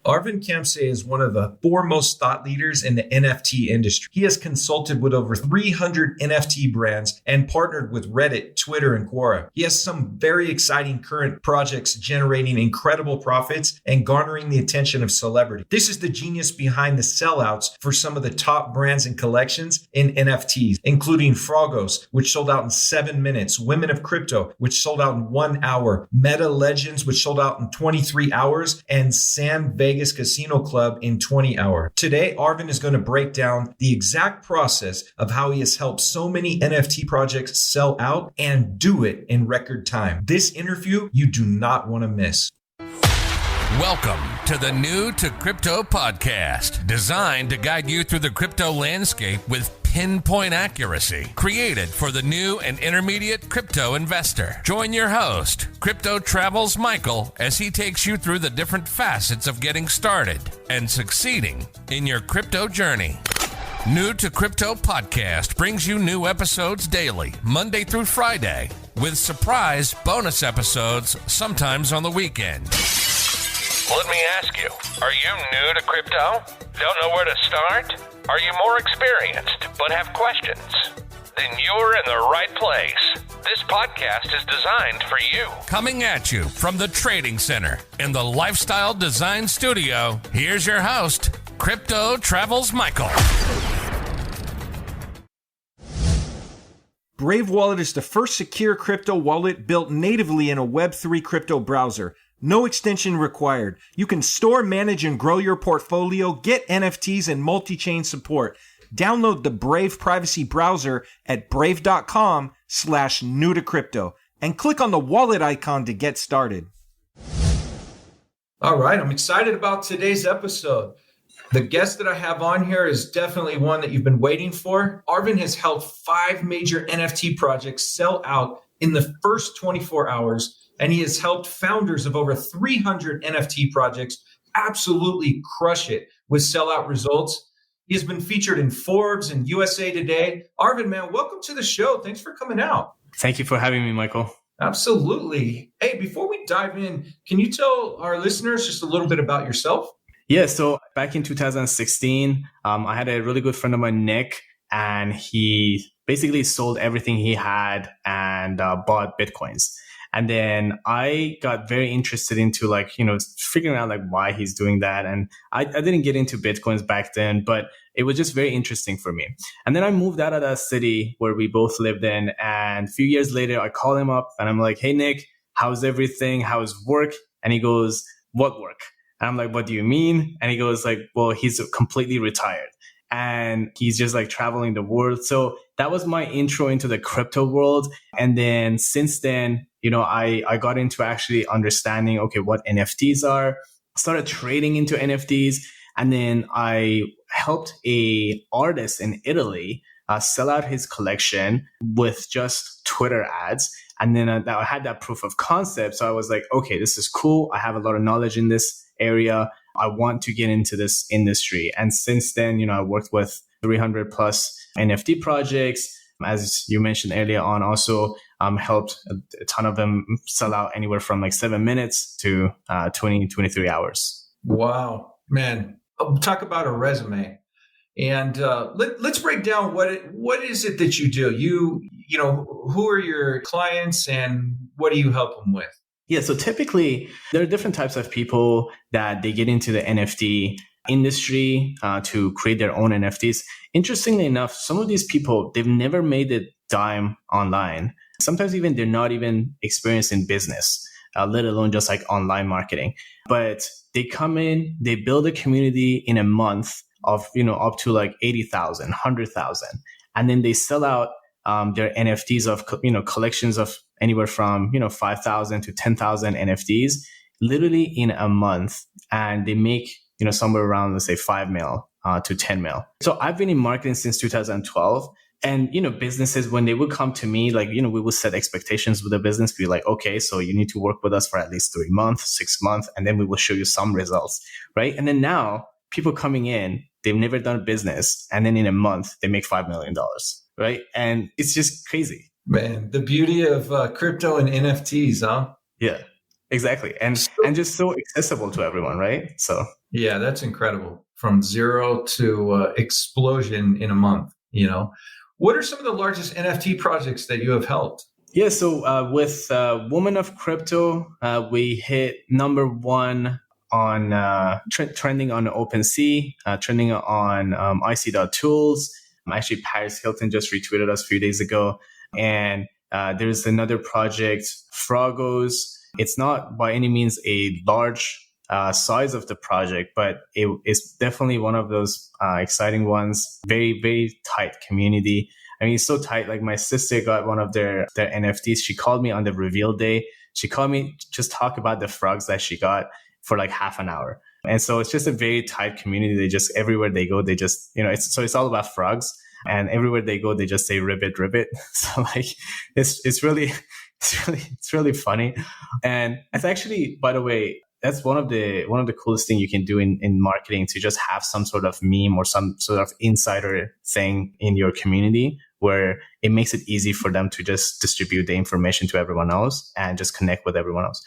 Arvin Khamseh is one of the foremost thought leaders in the NFT industry. He has consulted with over 300 NFT brands and partnered with Reddit, Twitter, and Quora. He has some very exciting current projects generating incredible profits and garnering the attention of celebrities. This is the genius behind the sellouts for some of the top brands and collections in NFTs, including Froggos, which sold out in 7 minutes, Women of Crypto, which sold out in 1 hour, Meta Legends, which sold out in 23 hours, and San Vegas Casino Club in 20 hours. Today, Arvin is going to break down the exact process of how he has helped so many NFT projects sell out and do it in record time. This interview you do not want to miss. Welcome to the New to Crypto podcast, designed to guide you through the crypto landscape with pinpoint accuracy, created for the new and intermediate crypto investor. Join your host, Crypto Travels Michael, as he takes you through the different facets of getting started and succeeding in your crypto journey. New to Crypto podcast brings you new episodes daily, Monday through Friday, with surprise bonus episodes sometimes on the weekend. Let me ask you, are you new to crypto? Don't know where to start? Are you more experienced but have questions? Then you're in the right place. This podcast is designed for you. Coming at you from the Trading Center in the Lifestyle Design Studio, here's your host, Crypto Travels Michael. Brave Wallet is the first secure crypto wallet built natively in a Web3 crypto browser. No extension required. You can store, manage, and grow your portfolio, get NFTs and multi-chain support. Download the Brave privacy browser at brave.com/new-to-crypto and click on the wallet icon to get started. All right, I'm excited about today's episode. The guest that I have on here is definitely one that you've been waiting for. Arvin has helped 5 major NFT projects sell out in the first 24 hours. And he has helped founders of over 300 NFT projects absolutely crush it with sellout results. He has been featured in Forbes and USA Today. Arvin, man, welcome to the show. Thanks for coming out. Thank you for having me, Michael. Absolutely. Hey, before we dive in, can you tell our listeners just a little bit about yourself? Yeah, so back in 2016, I had a really good friend of mine, Nick, and he basically sold everything he had and bought Bitcoins. And then I got very interested into figuring out why he's doing that. And I didn't get into Bitcoins back then, but it was just very interesting for me. And then I moved out of that city where we both lived in. And a few years later, I call him up and I'm like, hey, Nick, how's everything? How's work? And he goes, what work? And I'm like, what do you mean? And he goes well, he's completely retired and he's just traveling the world. So that was my intro into the crypto world. And then since then, I got into actually understanding, what NFTs are, started trading into NFTs. And then I helped a artist in Italy sell out his collection with just Twitter ads. And then I had that proof of concept. So I was like, okay, this is cool. I have a lot of knowledge in this area. I want to get into this industry. And since then, I worked with 300 plus NFT projects. As you mentioned earlier on, also helped a ton of them sell out anywhere from 7 minutes to 23 hours. Wow, man. Talk about a resume. And let's break down what is it that you do? Who are your clients and what do you help them with? Yeah, so typically there are different types of people that they get into the NFT industry to create their own NFTs. Interestingly enough, some of these people, they've never made a dime online. Sometimes even they're not even experienced in business, let alone just online marketing. But they come in, they build a community in a month of, up to 80,000, 100,000. And then they sell out their NFTs of, collections of anywhere from, 5,000 to 10,000 NFTs literally in a month. And they make, somewhere around, let's say 5 mil to 10 mil. So I've been in marketing since 2012. And, businesses, when they would come to me, we would set expectations with the business, be like, okay, so you need to work with us for at least 3 months, 6 months, and then we will show you some results, right? And then now people coming in, they've never done a business. And then in a month, they make $5 million, right? And it's just crazy. Man, the beauty of crypto and NFTs, huh? Yeah, exactly. And just so accessible to everyone, right? So Yeah, that's incredible. From zero to explosion in a month, What are some of the largest NFT projects that you have helped? Yeah, so with Woman of Crypto, we hit number one on trending on OpenSea, trending on IC.tools. Actually, Paris Hilton just retweeted us a few days ago. And there's another project, Froggos. It's not by any means a large size of the project, but it's definitely one of those exciting ones. Very, very tight community. I mean, it's so tight. Like my sister got one of their NFTs. She called me on the reveal day. She called me just talk about the frogs that she got for like half an hour. And so it's just a very tight community. They just, everywhere they go, they just, it's all about frogs. And everywhere they go, they just say ribbit, ribbit. So like, it's really funny. And it's actually, by the way, that's one of the coolest things you can do in marketing, to just have some sort of meme or some sort of insider thing in your community where it makes it easy for them to just distribute the information to everyone else and just connect with everyone else.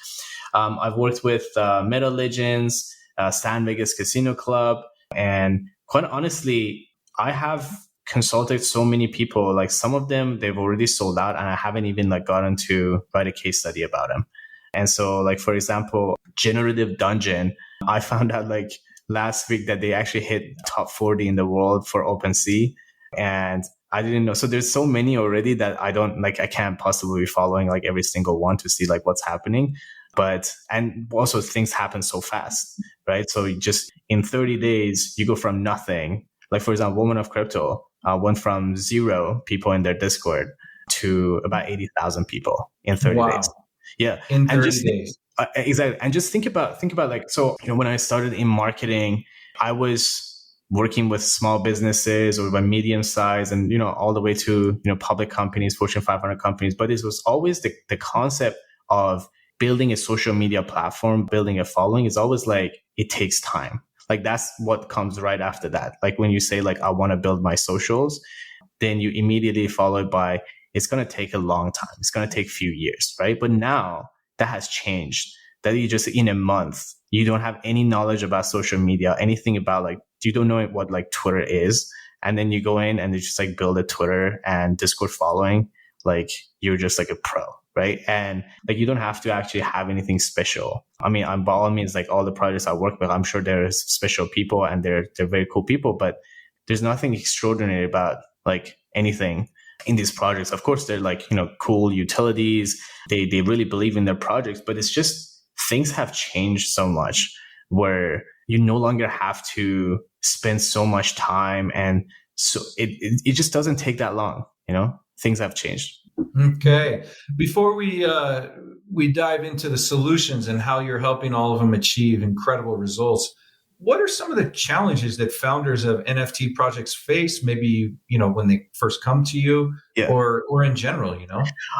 I've worked with Meta Legends, San Vegas Casino Club, and quite honestly, I have consulted so many people. Like some of them, they've already sold out, and I haven't even like gotten to write a case study about them. And so, like for example, Generative Dungeon, I found out like last week that they actually hit top 40 in the world for OpenSea, and I didn't know. So there's so many already that I can't possibly be following like every single one to see like what's happening. And also things happen so fast, right? So you just in 30 days, you go from nothing. Like for example, Woman of Crypto went from 0 people in their Discord to about 80,000 people in 30 days. Yeah. In 30 days. Exactly. And just think about like, so, when I started in marketing, I was working with small businesses or by medium size and, all the way to, public companies, Fortune 500 companies. But it was always the concept of building a social media platform, building a following is always like, it takes time. Like that's what comes right after that. Like when you say like, I want to build my socials, then you immediately follow it by, it's going to take a long time. It's going to take a few years, right? But now that has changed. That you just in a month, you don't have any knowledge about social media, anything about like, you don't know what like Twitter is. And then you go in and you just like build a Twitter and Discord following, like you're just like a pro, right? And like you don't have to actually have anything special. I mean, by all means, like all the projects I work with, I'm sure there's special people and they're very cool people, but there's nothing extraordinary about like anything in these projects. Of course, they're like, cool utilities. They really believe in their projects, but it's just things have changed so much where you no longer have to spend so much time. And so it just doesn't take that long. Things have changed. Okay. Before we dive into the solutions and how you're helping all of them achieve incredible results, what are some of the challenges that founders of NFT projects face? Maybe, when they first come to you, or in general,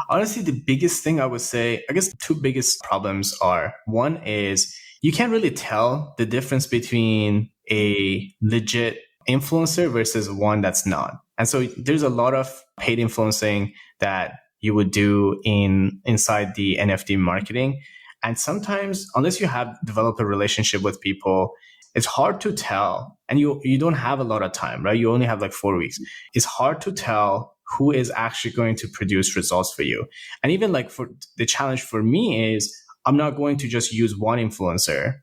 Honestly, the biggest thing I would say, I guess 2 biggest problems are, one is you can't really tell the difference between a legit influencer versus one that's not. And so there's a lot of paid influencing that you would do inside the NFT marketing. And sometimes, unless you have developed a relationship with people, it's hard to tell. And you don't have a lot of time, right? You only have like 4 weeks. It's hard to tell who is actually going to produce results for you. And even like for the challenge for me is I'm not going to just use one influencer,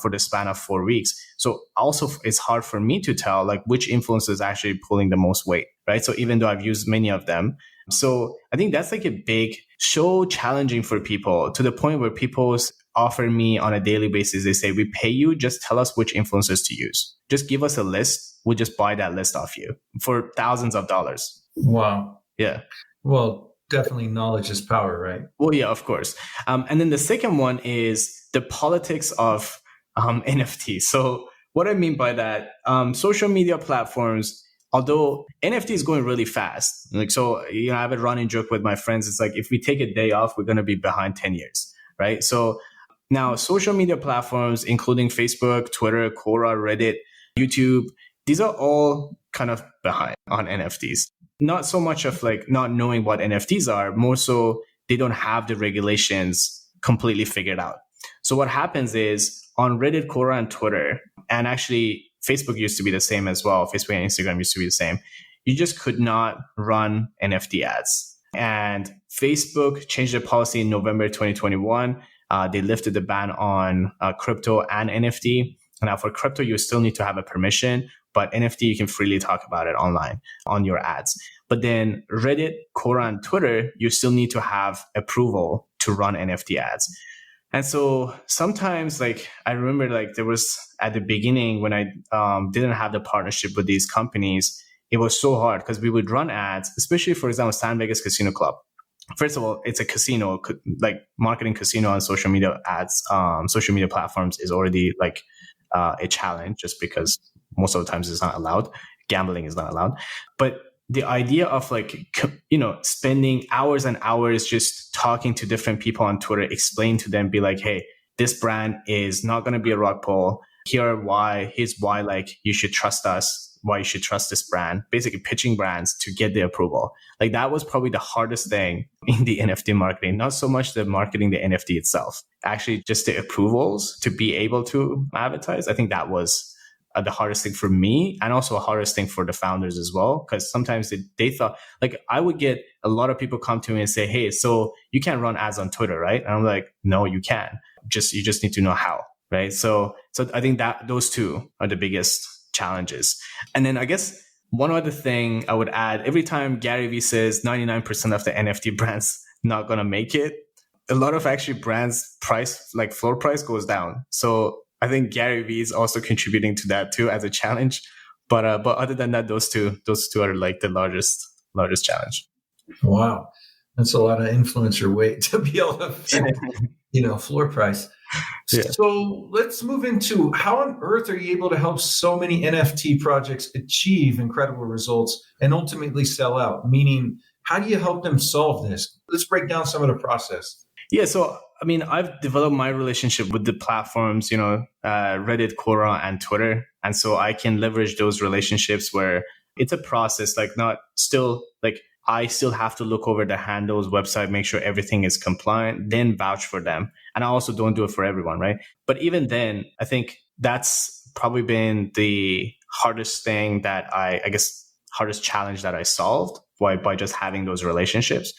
for the span of 4 weeks. So also it's hard for me to tell like which influencer is actually pulling the most weight, right? So even though I've used many of them. So I think that's like a big so challenging for people, to the point where people offer me on a daily basis. They say, we pay you, just tell us which influencers to use. Just give us a list. We'll just buy that list off you for thousands of dollars. Wow. Yeah. Well, definitely knowledge is power, right? Well, yeah, of course. And then the second one is the politics of NFTs. So what I mean by that, social media platforms, although NFT is going really fast, like, so, I have a running joke with my friends. It's like, if we take a day off, we're going to be behind 10 years, right? So now social media platforms, including Facebook, Twitter, Quora, Reddit, YouTube, these are all kind of behind on NFTs. Not so much of like not knowing what NFTs are, more so they don't have the regulations completely figured out. So what happens is on Reddit, Quora, and Twitter, And actually, Facebook used to be the same as well. Facebook and Instagram used to be the same. You just could not run NFT ads. And Facebook changed their policy in November 2021. They lifted the ban on crypto and NFT. Now for crypto, you still need to have a permission, but NFT, you can freely talk about it online on your ads. But then Reddit, Quora, and Twitter, you still need to have approval to run NFT ads. And so sometimes, like, I remember, like, there was at the beginning when I didn't have the partnership with these companies, it was so hard because we would run ads, especially, for example, San Vegas Casino Club. First of all, it's a casino, like marketing casino on social media ads, social media platforms is already like a challenge just because most of the times it's not allowed. Gambling is not allowed. But the idea of like, spending hours and hours just talking to different people on Twitter, explain to them, be like, hey, this brand is not going to be a rug pull. Here's why like you should trust us, why you should trust this brand, basically pitching brands to get the approval. Like that was probably the hardest thing in the NFT marketing, not so much the marketing the NFT itself, actually just the approvals to be able to advertise. I think that was the hardest thing for me, and also a hardest thing for the founders as well, because sometimes they thought, like, I would get a lot of people come to me and say, hey, so you can't run ads on Twitter, right? And I'm like, no, you can. You just need to know how, right? So I think that those two are the biggest challenges. And then I guess one other thing I would add, every time Gary Vee says 99% of the NFT brands not going to make it, a lot of actually brands price, like floor price goes down. So I think Gary Vee is also contributing to that too as a challenge. But other than that, those two are like the largest challenge. Wow. That's a lot of influencer weight to be able to affect, floor price. Yeah. So let's move into how on earth are you able to help so many NFT projects achieve incredible results and ultimately sell out? Meaning, how do you help them solve this? Let's break down some of the process. Yeah. So, I mean, I've developed my relationship with the platforms, Reddit, Quora, and Twitter. And so I can leverage those relationships where it's a process, like not still like I still have to look over the handles, website, make sure everything is compliant, then vouch for them. And I also don't do it for everyone, right? But even then, I think that's probably been the hardest thing that hardest challenge that I solved by just having those relationships.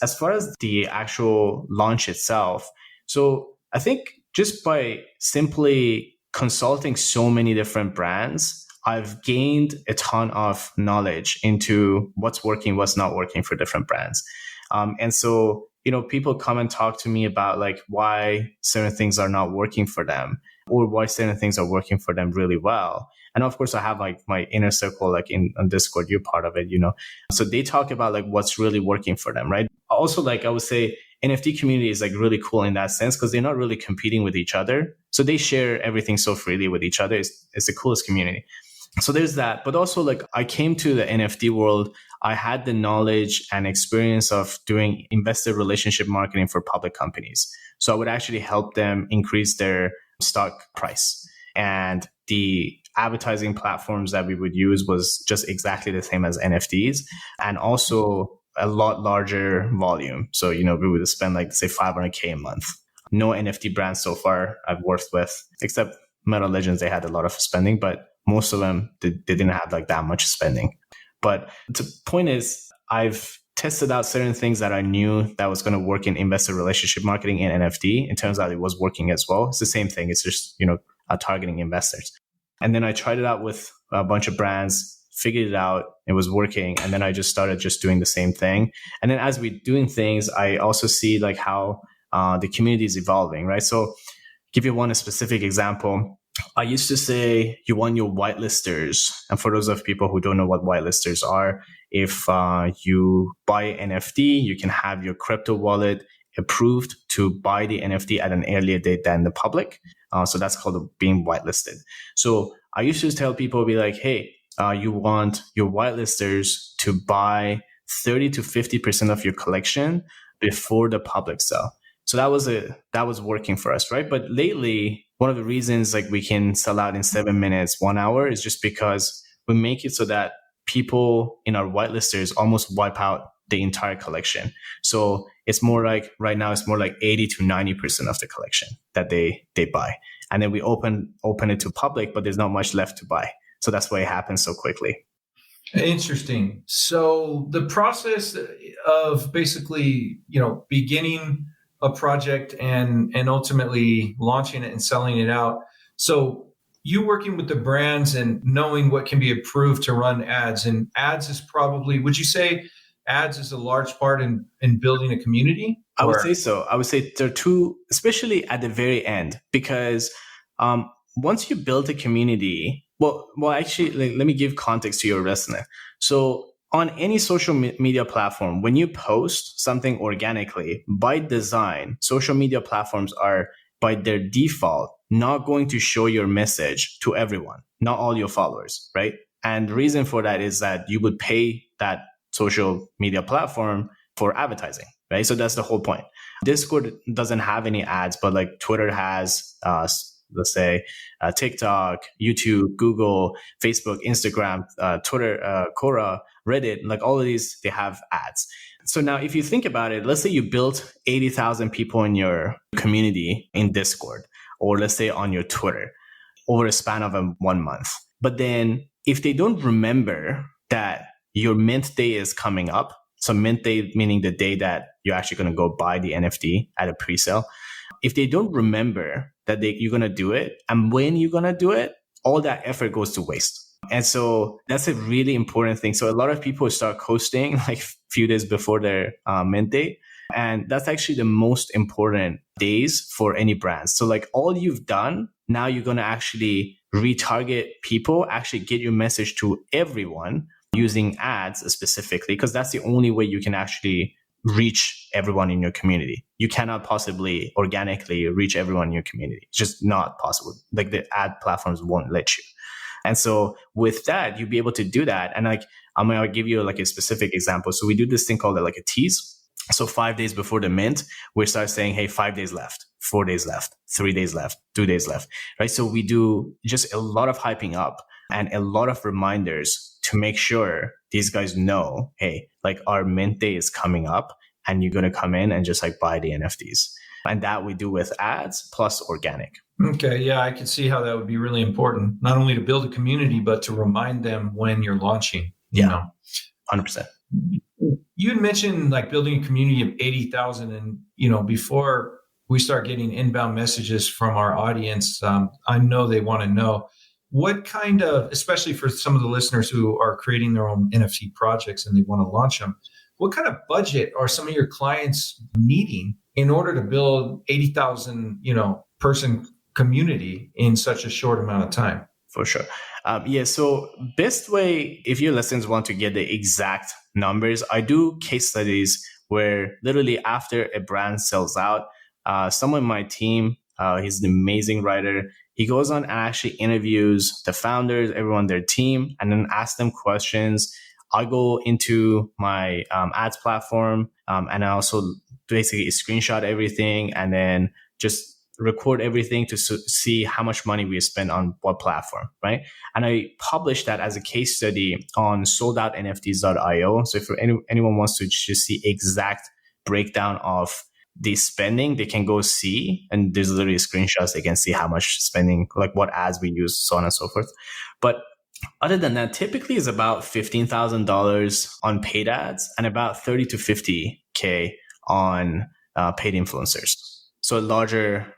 As far as the actual launch itself, so I think just by simply consulting so many different brands, I've gained a ton of knowledge into what's working, what's not working for different brands. And so, people come and talk to me about like why certain things are not working for them or why certain things are working for them really well. And of course, I have like my inner circle, like on Discord, you're part of it, So they talk about like what's really working for them, right? Also, like I would say, NFT community is like really cool in that sense because they're not really competing with each other. So they share everything so freely with each other. It's the coolest community. So there's that. But also like I came to the NFT world, I had the knowledge and experience of doing investor relationship marketing for public companies. So I would actually help them increase their stock price. And the advertising platforms that we would use was just exactly the same as NFTs and also a lot larger volume. So, we would spend like say $500K a month. No NFT brands so far I've worked with, except Metal Legends, they had a lot of spending, but most of them, they didn't have like that much spending. But the point is, I've tested out certain things that I knew that was going to work in investor relationship marketing and NFT. It turns out it was working as well. It's the same thing. It's just, targeting investors. And then I tried it out with a bunch of brands, figured it out, it was working. And then I just started just doing the same thing. And then as we're doing things, I also see like how the community is evolving, right? So give you one specific example. I used to say you want your whitelisters. And for those of people who don't know what whitelisters are, if you buy an NFT, you can have your crypto wallet approved to buy the NFT at an earlier date than the public. So that's called being whitelisted. So I used to tell people, be like, hey, you want your whitelisters to buy 30 to 50% of your collection before the public sell. So that was working for us, right? But lately, one of the reasons like we can sell out in 7 minutes, 1 hour is just because we make it so that people in our whitelisters almost wipe out the entire collection. So it's more like right now, it's more like 80 to 90% of the collection that they buy. And then we open it to public, but there's not much left to buy. So that's why it happens so quickly. Interesting. So the process of basically, beginning a project and ultimately launching it and selling it out. So you working with the brands and knowing what can be approved to run ads, and ads is probably, would you say ads is a large part in building a community? I would say so. I would say there are two, especially at the very end, because once you build a community, actually, let me give context to your listener. So on any social media platform, when you post something organically, by design, social media platforms are by their default not going to show your message to everyone, not all your followers, right? And the reason for that is that you would pay that social media platform for advertising, right? So that's the whole point. Discord doesn't have any ads, but like Twitter has, let's say, TikTok, YouTube, Google, Facebook, Instagram, Twitter, Quora, Reddit, like all of these, they have ads. So now if you think about it, let's say you built 80,000 people in your community in Discord, or let's say on your Twitter over a span of 1 month. But then if they don't remember that your mint day is coming up, so mint day meaning the day that you're actually going to go buy the NFT at a pre-sale. If they don't remember that you're going to do it and when you're going to do it, all that effort goes to waste. And so that's a really important thing. So a lot of people start coasting like a few days before their mint day. And that's actually the most important days for any brands. So like all you've done, now you're going to actually retarget people, actually get your message to everyone using ads specifically, because that's the only way you can actually reach everyone in your community. You cannot possibly organically reach everyone in your community. It's just not possible. Like the ad platforms won't let you. And so with that, you'll be able to do that. And like, I'm going to give you like a specific example. So we do this thing called like a tease. So 5 days before the mint, we start saying, hey, 5 days left, 4 days left, 3 days left, 2 days left, right? So we do just a lot of hyping up and a lot of reminders to make sure these guys know, hey, like our mint day is coming up and you're going to come in and just like buy the NFTs. And that we do with ads plus organic. Okay. Yeah, I can see how that would be really important, not only to build a community, but to remind them when you're launching. You know, 100%. You had mentioned like building a community of 80,000. And, before we start getting inbound messages from our audience, I know they want to know what kind of, especially for some of the listeners who are creating their own NFT projects and they want to launch them, what kind of budget are some of your clients needing in order to build 80,000, person community in such a short amount of time? For sure. So best way, if your listeners want to get the exact numbers, I do case studies where literally after a brand sells out, someone in my team, he's an amazing writer. He goes on and actually interviews the founders, everyone on their team, and then asks them questions. I go into my ads platform and I also basically screenshot everything and then just record everything to see how much money we spend on what platform, right? And I publish that as a case study on sellouts.nfts.io. So if anyone wants to just see exact breakdown of the spending, they can go see, and there's literally screenshots. They can see how much spending, like what ads we use, so on and so forth. But other than that, typically is about $15,000 on paid ads and about 30 to 50K on paid influencers. So a larger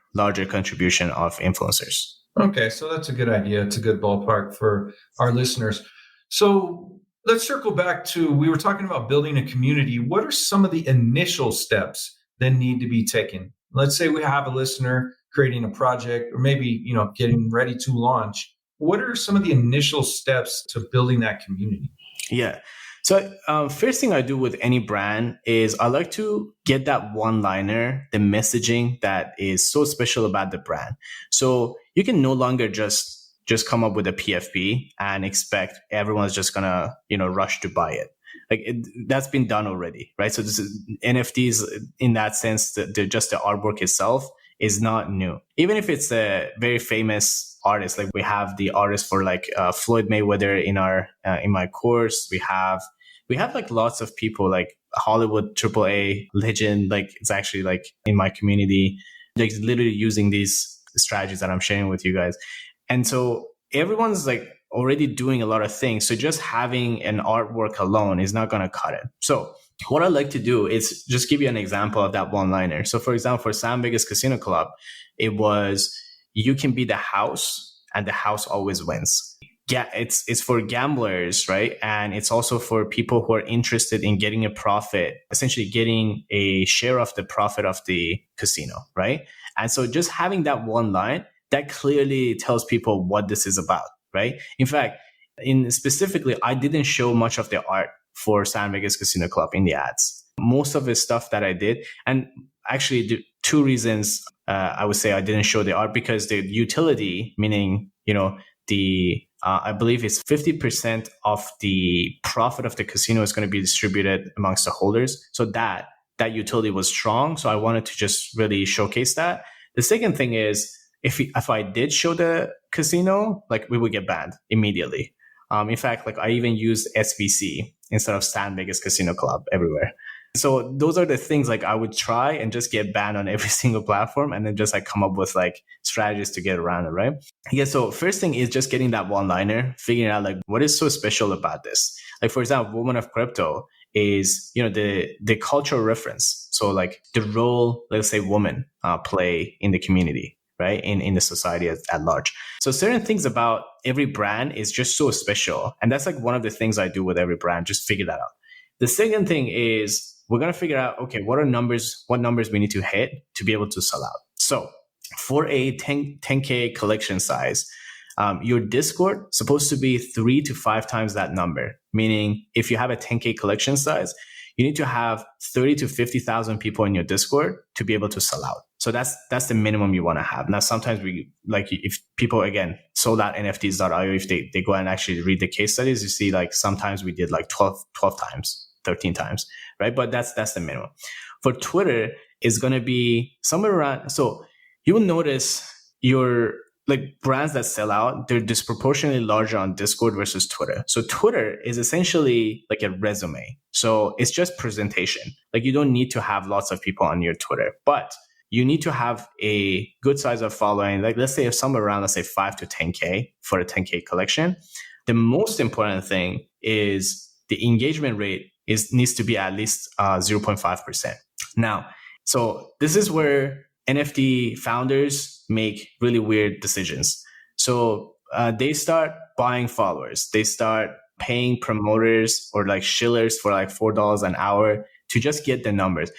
contribution of influencers. Okay, so that's a good idea. It's a good ballpark for our listeners. So let's circle back to, we were talking about building a community. What are some of the initial steps that need to be taken? Let's say we have a listener creating a project or maybe, getting ready to launch. What are some of the initial steps to building that community? Yeah. So first thing I do with any brand is I like to get that one-liner, the messaging that is so special about the brand. So you can no longer just come up with a PFP and expect everyone's just gonna, rush to buy it. That's been done already, right? So this is NFTs in that sense, just the artwork itself is not new. Even if it's a very famous artist, like we have the artist for like Floyd Mayweather in my course. We have like lots of people like Hollywood AAA legend. Like it's actually like in my community, like literally using these strategies that I'm sharing with you guys. And so everyone's like already doing a lot of things. So just having an artwork alone is not going to cut it. So what I like to do is just give you an example of that one-liner. So for example, for San Vegas Casino Club, it was, you can be the house and the house always wins. Yeah, it's for gamblers, right? And it's also for people who are interested in getting a profit, essentially getting a share of the profit of the casino, right? And so just having that one line, that clearly tells people what this is about, right? In fact, specifically, I didn't show much of the art for San Vegas Casino Club in the ads. Most of the stuff that I did, and actually the two reasons I would say I didn't show the art, because the utility, meaning, I believe it's 50% of the profit of the casino is going to be distributed amongst the holders. So that utility was strong. So I wanted to just really showcase that. The second thing is, if I did show the casino, like we would get banned immediately. In fact, like I even used SVC instead of San Vegas Casino Club everywhere. So those are the things like I would try and just get banned on every single platform, and then just like come up with like strategies to get around it, right? Yeah. So first thing is just getting that one-liner, figuring out like what is so special about this. Like for example, Women of Crypto is, the cultural reference. So like the role, let's say, women play in the community, right? In the society at large. So certain things about every brand is just so special. And that's like one of the things I do with every brand, just figure that out. The second thing is we're going to figure out, okay, what numbers we need to hit to be able to sell out. So for a 10K collection size, your Discord is supposed to be 3 to 5 times that number. Meaning if you have a 10K collection size, you need to have 30 to 50,000 people in your Discord to be able to sell out. So that's the minimum you want to have. Now, sometimes if people, again, sold out NFTs.io, if they go and actually read the case studies, you see like sometimes we did like 12 times, 13 times, right? But that's the minimum. For Twitter, it's going to be somewhere around. So you will notice your like brands that sell out, they're disproportionately larger on Discord versus Twitter. So Twitter is essentially like a resume. So it's just presentation. Like you don't need to have lots of people on your Twitter, but you need to have a good size of following. Like let's say somewhere around, let's say 5 to 10K for a 10K collection. The most important thing is the engagement rate needs to be at least 0.5%. Now, so this is where NFT founders make really weird decisions. So they start buying followers. They start paying promoters or like shillers for like $4 an hour to just get the numbers.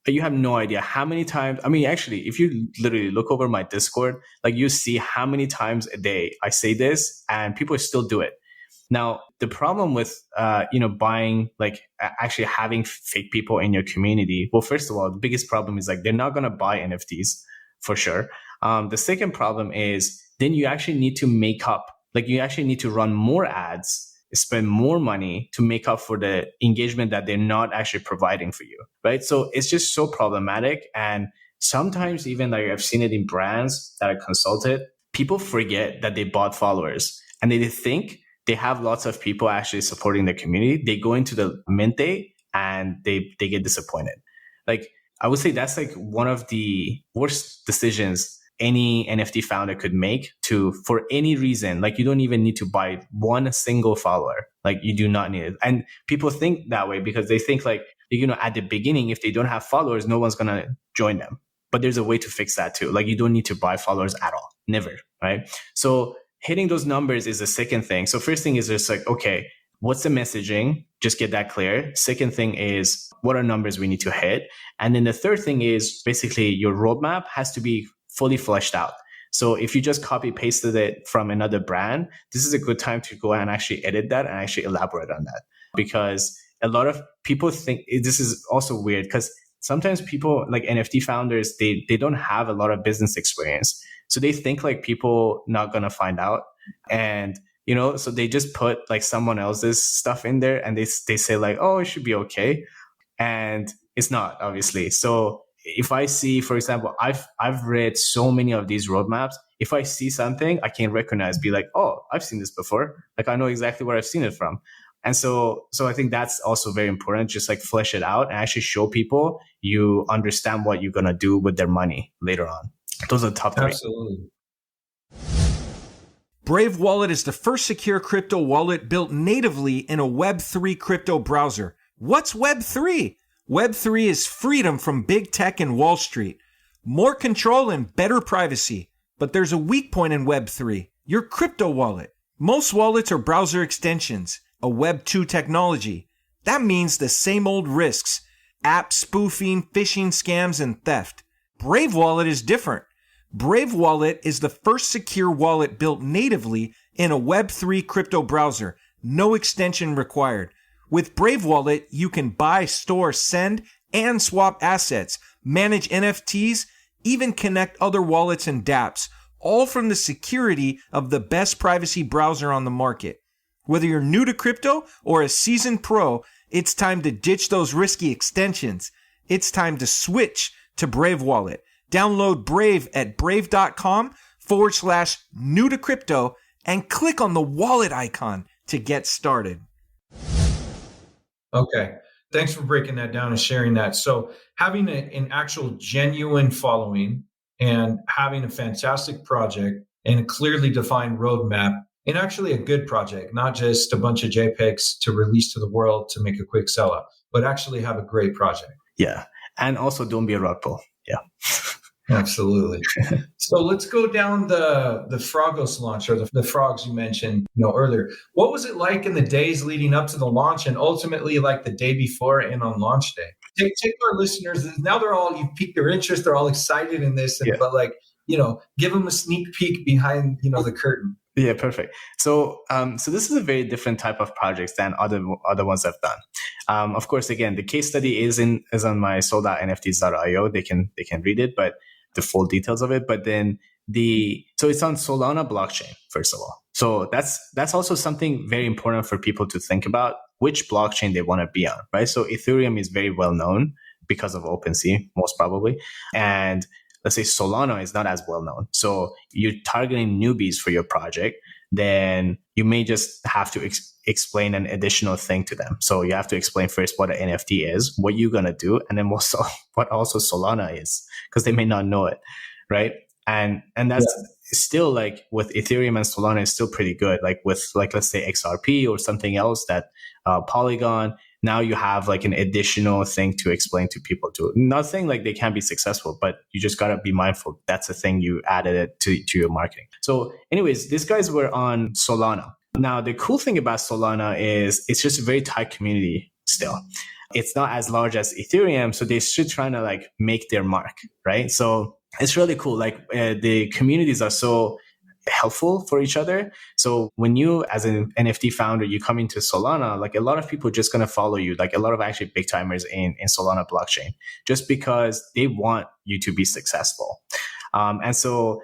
You have no idea how many times. I mean, actually, if you literally look over my Discord, like you see how many times a day I say this and people still do it. Now, the problem with, buying, like actually having fake people in your community. Well, first of all, the biggest problem is like, they're not going to buy NFTs for sure. The second problem is then you actually need to make up, like you actually need to run more ads, spend more money to make up for the engagement that they're not actually providing for you, right? So it's just so problematic. And sometimes even like I've seen it in brands that I consulted, people forget that they bought followers and they think they have lots of people actually supporting the community. They go into the mint day and they get disappointed. Like I would say that's like one of the worst decisions any NFT founder could make for any reason. Like you don't even need to buy one single follower. Like you do not need it. And people think that way because they think like, at the beginning, if they don't have followers, no one's going to join them. But there's a way to fix that too. Like you don't need to buy followers at all. Never. Right. So hitting those numbers is the second thing. So first thing is just like, okay, what's the messaging? Just get that clear. Second thing is what are numbers we need to hit? And then the third thing is basically your roadmap has to be fully fleshed out. So if you just copy pasted it from another brand, this is a good time to go and actually edit that and actually elaborate on that. Because a lot of people think this is also weird because sometimes people like NFT founders, they don't have a lot of business experience. So they think like people not going to find out. And, so they just put like someone else's stuff in there and they say like, oh, it should be okay. And it's not, obviously. So if I see, for example, I've read so many of these roadmaps. If I see something I can recognize, be like, oh, I've seen this before. Like I know exactly where I've seen it from. And so I think that's also very important. Just like flesh it out and actually show people you understand what you're going to do with their money later on. Those are the top 3. Absolutely. Brave Wallet is the first secure crypto wallet built natively in a Web3 crypto browser. What's Web3? Web3 is freedom from big tech and Wall Street. More control and better privacy. But there's a weak point in Web3, your crypto wallet. Most wallets are browser extensions, a Web2 technology. That means the same old risks, app spoofing, phishing scams, and theft. Brave Wallet is different. Brave Wallet is the first secure wallet built natively in a Web3 crypto browser. No extension required. With Brave Wallet, you can buy, store, send, and swap assets, manage NFTs, even connect other wallets and dApps, all from the security of the best privacy browser on the market. Whether you're new to crypto or a seasoned pro, it's time to ditch those risky extensions. It's time to switch to Brave Wallet. Download Brave at brave.com/new to crypto and click on the wallet icon to get started. Okay. Thanks for breaking that down and sharing that. So having an actual genuine following and having a fantastic project and a clearly defined roadmap and actually a good project, not just a bunch of JPEGs to release to the world to make a quick sellout, but actually have a great project. Yeah. And also don't be a rug pull. Yeah. Absolutely. So let's go down the Froggos launch, or the frogs you mentioned earlier. What was it like in the days leading up to the launch and ultimately like the day before and on launch day? Take our listeners, now you've piqued their interest, they're all excited in this, but give them a sneak peek behind the curtain. Yeah, perfect. So this is a very different type of projects than other ones I've done. Of course, again, the case study is on my soldoutnfts.io. They can read it, but the full details of it. But then so it's on Solana blockchain, first of all. So that's also something very important for people to think about, which blockchain they want to be on, right? So Ethereum is very well known because of OpenSea, most probably, and let's say Solana is not as well known. So you're targeting newbies for your project, then you may just have to explain an additional thing to them. So you have to explain first what an NFT is, what you're going to do, and then what also Solana is, because they may not know it, right? And that's still like with Ethereum and Solana is still pretty good. Like with let's say XRP or something else that Polygon, now you have like an additional thing to explain to people too. Not saying like they can't be successful, but you just got to be mindful. That's a thing you added it to your marketing. So anyways, these guys were on Solana. Now, the cool thing about Solana is it's just a very tight community still. It's not as large as Ethereum, so they're still trying to like make their mark, right? So it's really cool. Like the communities are so helpful for each other. So when you, as an NFT founder, you come into Solana, like a lot of people are just going to follow you, like a lot of actually big timers in Solana blockchain, just because they want you to be successful. And so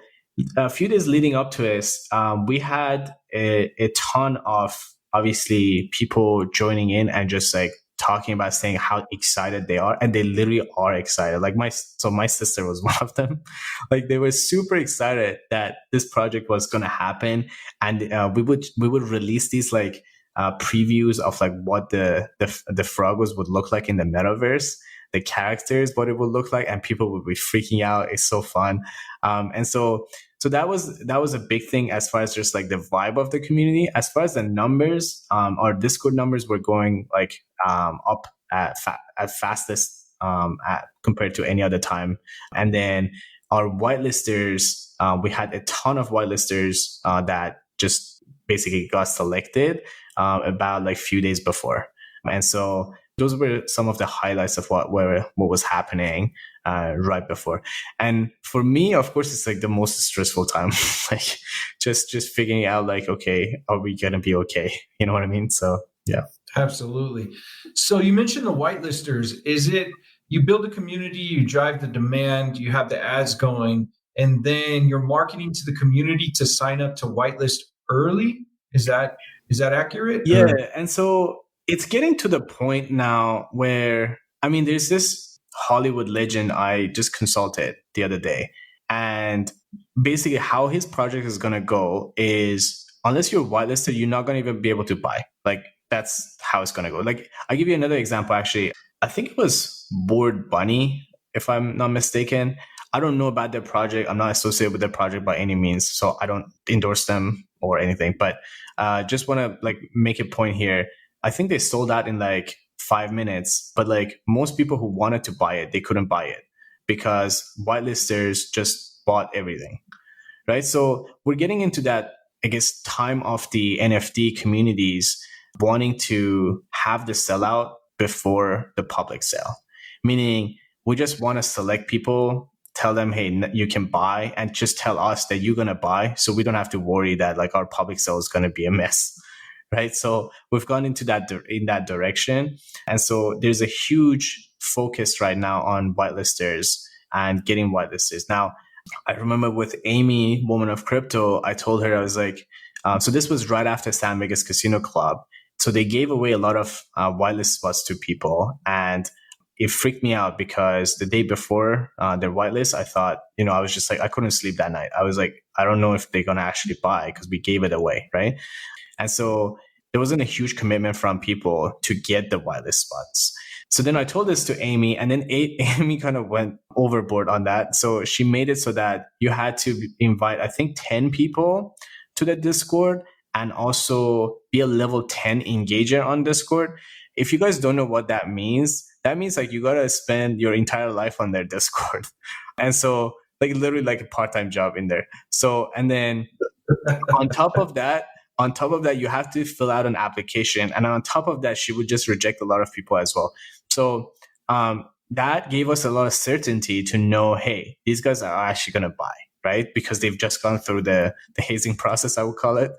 a few days leading up to this, we had a ton of obviously people joining in and just like talking about saying how excited they are, and they literally are excited. Like my sister was one of them. Like they were super excited that this project was going to happen, and we would release these like previews of like what the Froggos would look like in the metaverse, the characters, what it would look like, and people would be freaking out. It's so fun, and so that was a big thing as far as just like the vibe of the community. As far as the numbers, our Discord numbers were going like up at fastest compared to any other time. And then our whitelisters, we had a ton of whitelisters that just basically got selected about like few days before. And so those were some of the highlights of what was happening right before. And for me, of course, it's like the most stressful time, like just figuring out like, okay, are we going to be okay? You know what I mean? So, yeah. Absolutely. So you mentioned the whitelisters. Is it you build a community, you drive the demand, you have the ads going, and then you're marketing to the community to sign up to whitelist early? Is that accurate? Yeah. Or? And so it's getting to the point now where, I mean, there's this Hollywood legend I just consulted the other day. And basically how his project is going to go is, unless you're whitelisted, you're not going to even be able to buy. Like, that's how it's going to go. Like, I'll give you another example, actually. I think it was Bored Bunny, if I'm not mistaken. I don't know about their project. I'm not associated with their project by any means, so I don't endorse them or anything. But just want to like make a point here. I think they sold out in like 5 minutes, but like most people who wanted to buy it, they couldn't buy it because whitelisters just bought everything, right? So we're getting into that, I guess, time of the NFT communities wanting to have the sellout before the public sale, meaning we just want to select people, tell them, hey, you can buy, and just tell us that you're going to buy, so we don't have to worry that like our public sale is going to be a mess, right? So we've gone into that in that direction, and so there's a huge focus right now on whitelisters and getting whitelisted. Now, I remember with Amy, Woman of Crypto, I told her, I was like, so this was right after San Vegas Casino Club. So they gave away a lot of whitelist spots to people, and it freaked me out because the day before their whitelist, I thought, I was just like, I couldn't sleep that night. I was like, I don't know if they're going to actually buy because we gave it away, right? And so there wasn't a huge commitment from people to get the whitelist spots. So then I told this to Amy, and then Amy kind of went overboard on that. So she made it so that you had to invite, I think, 10 people to the Discord and also be a level 10 engager on Discord. If you guys don't know what that means like you got to spend your entire life on their Discord. And so like literally like a part-time job in there. So, and then on top of that, you have to fill out an application. And on top of that, she would just reject a lot of people as well. So that gave us a lot of certainty to know, hey, these guys are actually going to buy, right? Because they've just gone through the hazing process, I would call it.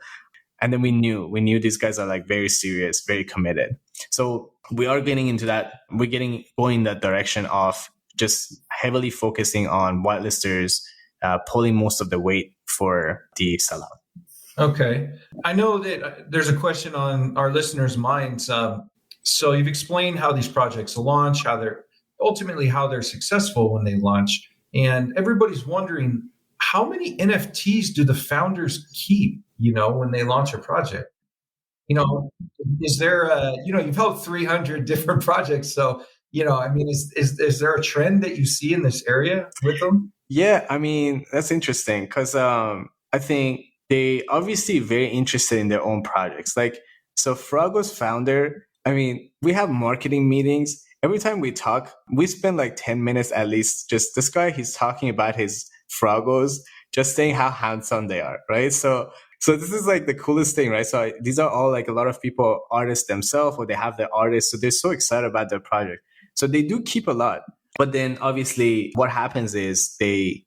And then we knew these guys are like very serious, very committed. So we are getting into that. We're going in that direction of just heavily focusing on whitelisters, pulling most of the weight for the sellout. Okay. I know that there's a question on our listeners' minds. So you've explained how these projects launch, how they're successful when they launch. And everybody's wondering, how many NFTs do the founders keep, when they launch a project? Is there you've helped 300 different projects. So, is there a trend that you see in this area with them? Yeah, I mean, that's interesting because I think they obviously very interested in their own projects. Like, so Froggos founder, I mean, we have marketing meetings. Every time we talk, we spend like 10 minutes at least. Just this guy, he's talking about his Froggos, just saying how handsome they are, right? So this is like the coolest thing, right? So these are all like a lot of people, artists themselves, or they have their artists. So they're so excited about their project. So they do keep a lot. But then obviously what happens is they,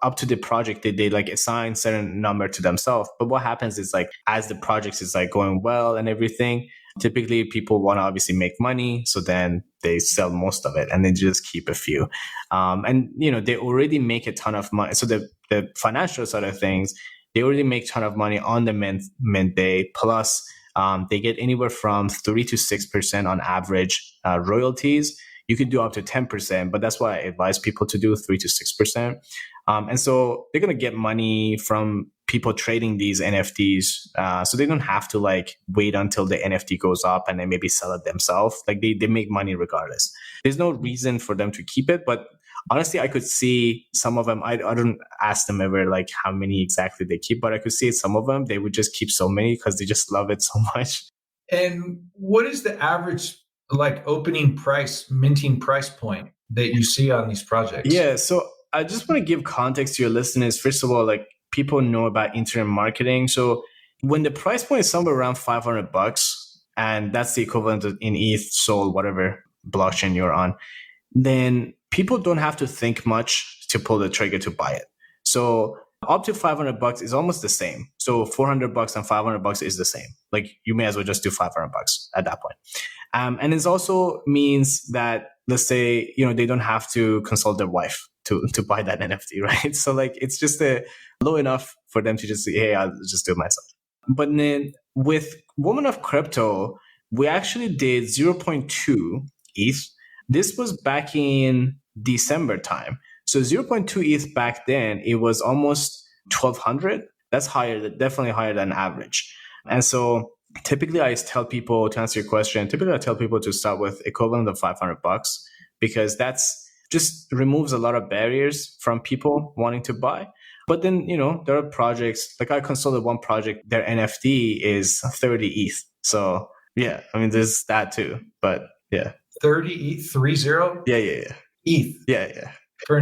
up to the project, they like assign certain number to themselves. But what happens is like, as the project is like going well and everything, typically people want to obviously make money. So then they sell most of it and they just keep a few. And, they already make a ton of money. So the financial side of things, they already make a ton of money on the mint day. Plus, they get anywhere from 3 to 6% on average royalties. You could do up to 10%, but that's why I advise people to do 3 to 6%. And so they're going to get money from people trading these NFTs. So they don't have to like wait until the NFT goes up and then maybe sell it themselves. Like they make money regardless. There's no reason for them to keep it. But honestly, I could see some of them. I don't ask them ever like how many exactly they keep, but I could see some of them, they would just keep so many because they just love it so much. And what is the average like opening price, minting price point that you see on these projects? Yeah. So I just want to give context to your listeners. First of all, like people know about internet marketing. So when the price point is somewhere around $500, and that's the equivalent in ETH, Sol, whatever blockchain you're on, then people don't have to think much to pull the trigger to buy it. So up to $500 is almost the same. So $400 and $500 is the same. Like you may as well just do $500 at that point. And it also means that, let's say, they don't have to consult their wife to buy that NFT, right? So like it's just low enough for them to just say, hey, I'll just do it myself. But then with Woman of Crypto, we actually did 0.2 ETH. This was back in December time. So 0.2 ETH back then, it was almost 1,200. That's higher, definitely higher than average. And so typically I tell people, to answer your question, I tell people to start with equivalent of $500 because that's just removes a lot of barriers from people wanting to buy. But then, there are projects, like I consulted one project, their NFT is 30 ETH. So yeah, I mean, there's that too. But yeah. 30 ETH, 30? Yeah. ETH. Yeah. For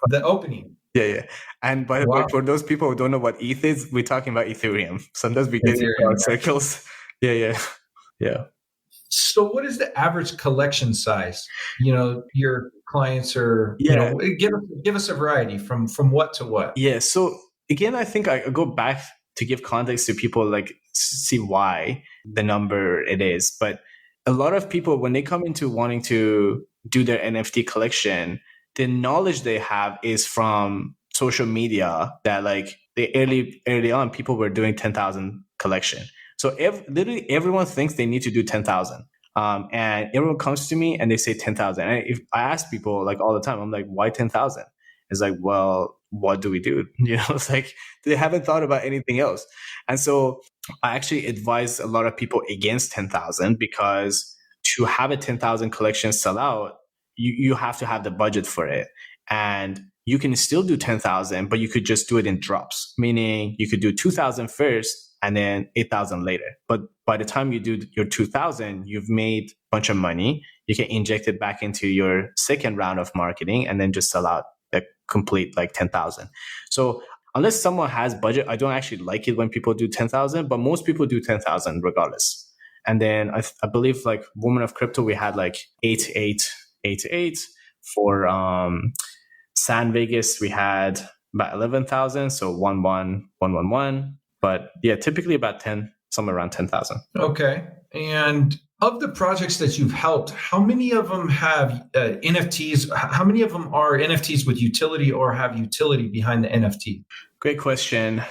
the opening. Yeah. And by the way, for those people who don't know what ETH is, we're talking about Ethereum. Sometimes we get into circles. Yeah. So what is the average collection size? Your clients are, give us a variety from what to what? Yeah. So again, I think I go back to give context to people, like see why the number it is. But a lot of people, when they come into wanting to do their NFT collection, the knowledge they have is from social media that like early on, people were doing 10,000 collection. So literally everyone thinks they need to do 10,000. And everyone comes to me and they say 10,000. And if I ask people like all the time, I'm like, why 10,000? It's like, well, what do we do? It's like they haven't thought about anything else. And so I actually advise a lot of people against 10,000 because to have a 10,000 collection sell out, you have to have the budget for it. And you can still do 10,000, but you could just do it in drops, meaning you could do 2,000 first and then 8,000 later. But by the time you do your 2,000, you've made a bunch of money. You can inject it back into your second round of marketing and then just sell out the complete like 10,000. So unless someone has budget, I don't actually like it when people do 10,000, but most people do 10,000 regardless. And then I believe like Women of Crypto, we had like 8,888 for San Vegas. We had about 11,000. So 11,111. But yeah, typically about 10, somewhere around 10,000. Okay. And of the projects that you've helped, how many of them have NFTs? How many of them are NFTs with utility or have utility behind the NFT? Great question.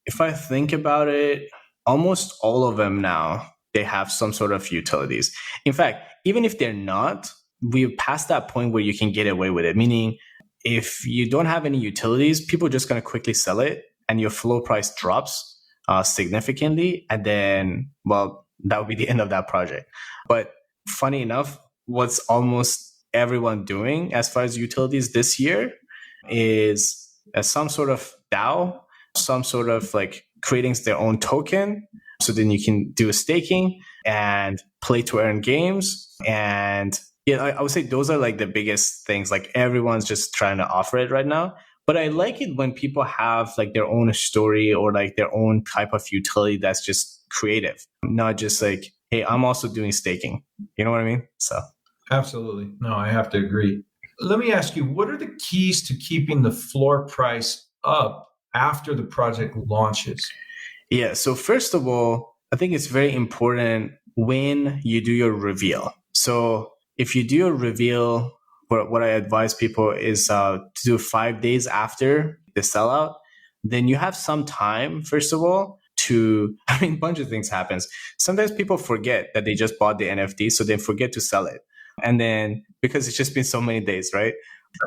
If I think about it, almost all of them now, they have some sort of utilities. In fact, even if they're not, we're past that point where you can get away with it. Meaning, if you don't have any utilities, people are just going to quickly sell it and your floor price drops significantly. And then, well, that would be the end of that project. But funny enough, what's almost everyone doing as far as utilities this year is some sort of DAO, some sort of like creating their own token. So then you can do a staking and play to earn games. And yeah, I would say those are like the biggest things. Like everyone's just trying to offer it right now. But I like it when people have like their own story or like their own type of utility that's just creative, not just like, hey, I'm also doing staking. You know what I mean? So absolutely. No, I have to agree. Let me ask you, what are the keys to keeping the floor price up after the project launches? Yeah. So first of all, I think it's very important when you do your reveal. So if you do your reveal, what I advise people is to do 5 days after the sellout, then you have some time, first of all, a bunch of things happens. Sometimes people forget that they just bought the NFT, so they forget to sell it. And then, because it's just been so many days, right?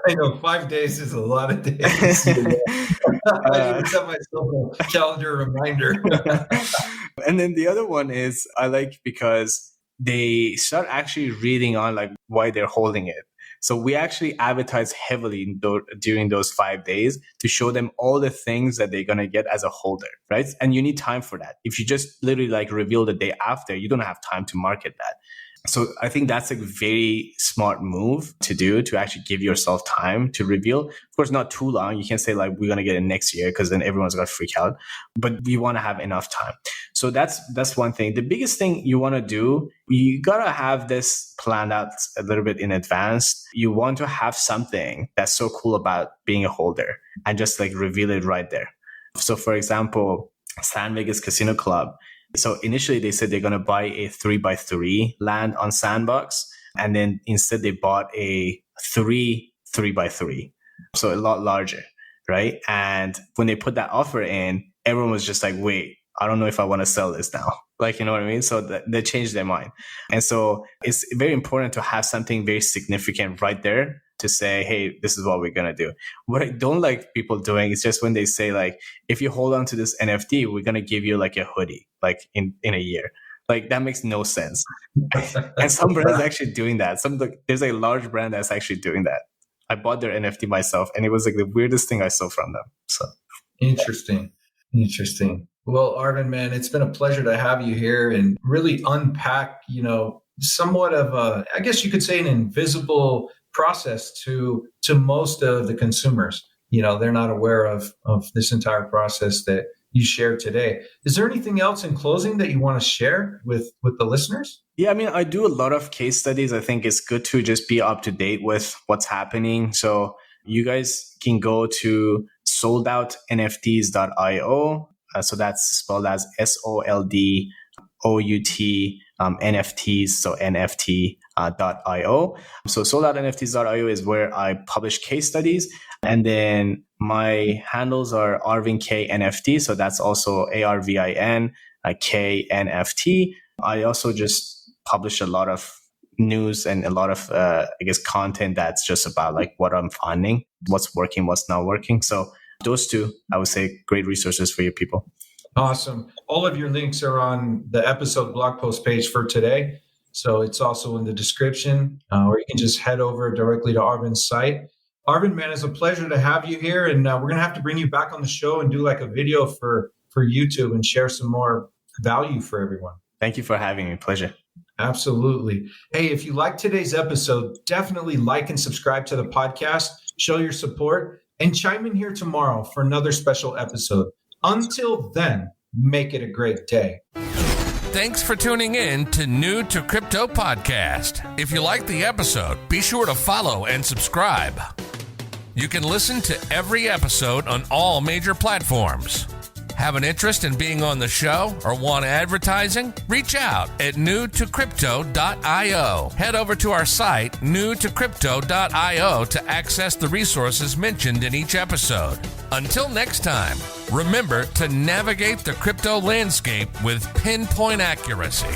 I know 5 days is a lot of days. I even set myself a calendar reminder. And then the other one is I like because they start actually reading on like why they're holding it. So we actually advertise heavily during those 5 days to show them all the things that they're going to get as a holder, right? And you need time for that. If you just literally like reveal the day after, you don't have time to market that. So I think that's a very smart move to do, to actually give yourself time to reveal. Of course, not too long. You can't say like, we're going to get it next year because then everyone's going to freak out. But we want to have enough time. So that's one thing. The biggest thing you want to do, you got to have this planned out a little bit in advance. You want to have something that's so cool about being a holder and just like reveal it right there. So for example, San Vegas Casino Club. So initially they said they're going to buy a 3x3 land on Sandbox. And then instead they bought a 3x3. So a lot larger, right? And when they put that offer in, everyone was just like, wait, I don't know if I want to sell this now. Like, you know what I mean? So they changed their mind. And so it's very important to have something very significant right there to say, hey, this is what we're going to do. What I don't like people doing is just when they say like, if you hold on to this NFT, we're going to give you like a hoodie, like in a year. Like that makes no sense. And some brands are actually doing that. There's a large brand that's actually doing that. I bought their NFT myself, and it was like the weirdest thing I saw from them. So Interesting. Well, Arvin, man, it's been a pleasure to have you here and really unpack, somewhat of a, I guess you could say, an invisible process to most of the consumers. They're not aware of this entire process that you shared today. Is there anything else in closing that you want to share with the listeners? Yeah, I mean, I do a lot of case studies. I think it's good to just be up to date with what's happening. So you guys can go to sellouts.nfts.io. So that's spelled as SOLDOUT NFTs, so NFT.io. So sellouts.nfts.io is where I publish case studies. And then my handles are Arvin K NFT. So that's also ARVIN K NFT. I also just publish a lot of news and a lot of, content that's just about like what I'm finding, what's working, what's not working. So those two, I would say, great resources for your people. Awesome. All of your links are on the episode blog post page for today. So it's also in the description, or you can just head over directly to Arvin's site. Arvin, man, it's a pleasure to have you here. And we're going to have to bring you back on the show and do like a video for YouTube and share some more value for everyone. Thank you for having me. Pleasure. Absolutely. Hey, if you like today's episode, definitely like and subscribe to the podcast, show your support, and chime in here tomorrow for another special episode. Until then, make it a great day. Thanks for tuning in to New to Crypto Podcast. If you like the episode, be sure to follow and subscribe. You can listen to every episode on all major platforms. Have an interest in being on the show or want advertising? Reach out at newtocrypto.io. Head over to our site, newtocrypto.io, to access the resources mentioned in each episode. Until next time, remember to navigate the crypto landscape with pinpoint accuracy.